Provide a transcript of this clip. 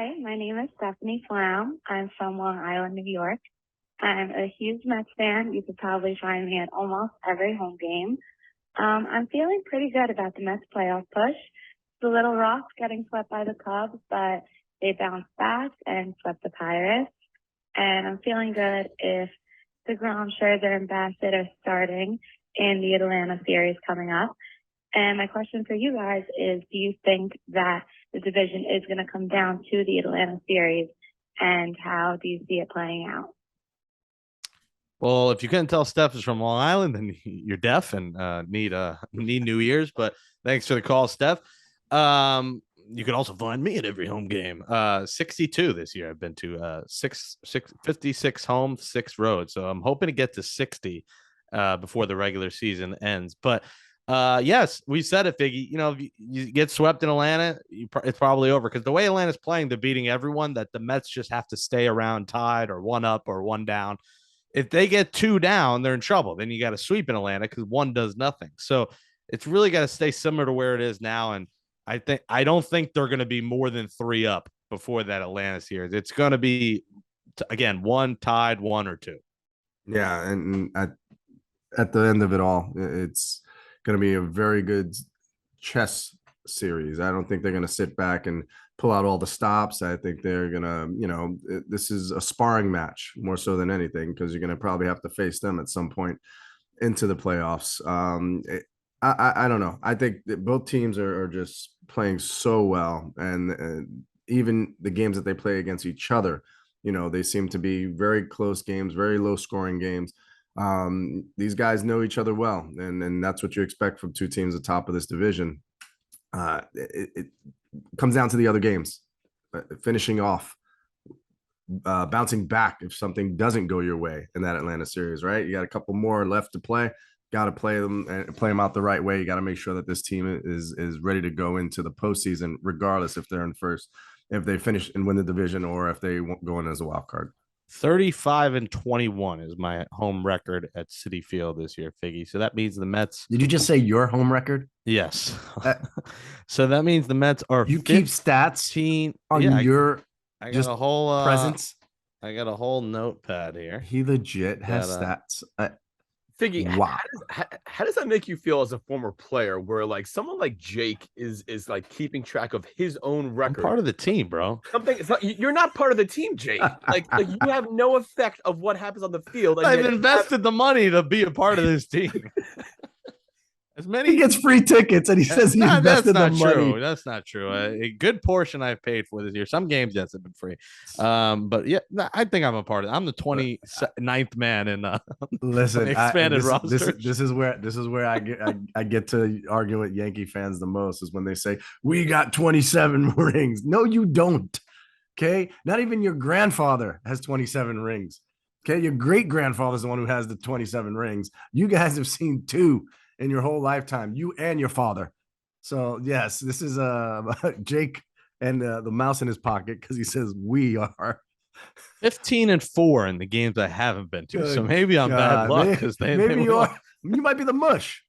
Hi, my name is Stephanie Flam. I'm from Long Island, New York. I'm a huge Mets fan. You could probably find me at almost every home game. I'm feeling pretty good about the Mets playoff push. The Little Rocks getting swept by the Cubs, but they bounced back and swept the Pirates. And I'm feeling good if DeGrom, Scherzer, and Bassett are starting in the Atlanta series coming up. And my question for you guys is, do you think that the division is going to come down to the Atlanta series, and how do you see it playing out? Well, if you couldn't tell Steph is from Long Island, then you're deaf and need new ears. But thanks for the call, Steph. You can also find me at every home game. 62 this year. I've been to 56 home, 6 road. So I'm hoping to get to 60 before the regular season ends. But yes, we said it, Figgy. You know, if you get swept in Atlanta, it's probably over because the way Atlanta's playing, they're beating everyone. That the Mets just have to stay around tied or one up or one down. If they get 2 down, they're in trouble. Then you got to sweep in Atlanta because 1 does nothing. So it's really got to stay similar to where it is now. And I don't think they're going to be more than 3 up before that Atlanta series. It's going to be again 1 tied, 1 or 2. Yeah, and at the end of it all, it's going to be a very good chess series. I don't think they're going to sit back and pull out all the stops. I think they're going to, this is a sparring match more so than anything because you're going to probably have to face them at some point into the playoffs. I don't know. I think that both teams are just playing so well. And even the games that they play against each other, they seem to be very close games, very low scoring games. These guys know each other well, and that's what you expect from 2 teams at the top of this division. It comes down to the other games, finishing off, bouncing back if something doesn't go your way in that Atlanta series, right? You got a couple more left to play. Got to play them and play them out the right way. You got to make sure that this team is ready to go into the postseason, regardless if they're in first, if they finish and win the division, or if they won't go in as a wild card. 35-21 is my home record at Citi Field this year, Figgy. So that means the Mets. Did you just say your home record? Yes. So that means the Mets are. You keep stats on your. I got a whole presence. I got a whole notepad here. He legit has stats. Figgy, wow. How does that make you feel as a former player where like someone like Jake is like keeping track of his own record? I'm part of the team, bro. You're not part of the team, Jake. like you have no effect of what happens on the field. I've invested the money to be a part of this team. He gets free tickets and he says he invested the money. That's not true. A good portion I've paid for this year. Some games, yes, have been free. But yeah, I think I'm a part of it. I'm the 29th man in listen expanded roster. This is where I get to argue with Yankee fans the most is when they say we got 27 rings. No, you don't. Okay, not even your grandfather has 27 rings. Okay, your great grandfather is the one who has the 27 rings. You guys have seen 2 in your whole lifetime, you and your father. So yes, this is Jake and the mouse in his pocket because he says we are 15-4 in the games I haven't been to. So maybe I'm bad luck because maybe you might be the mush.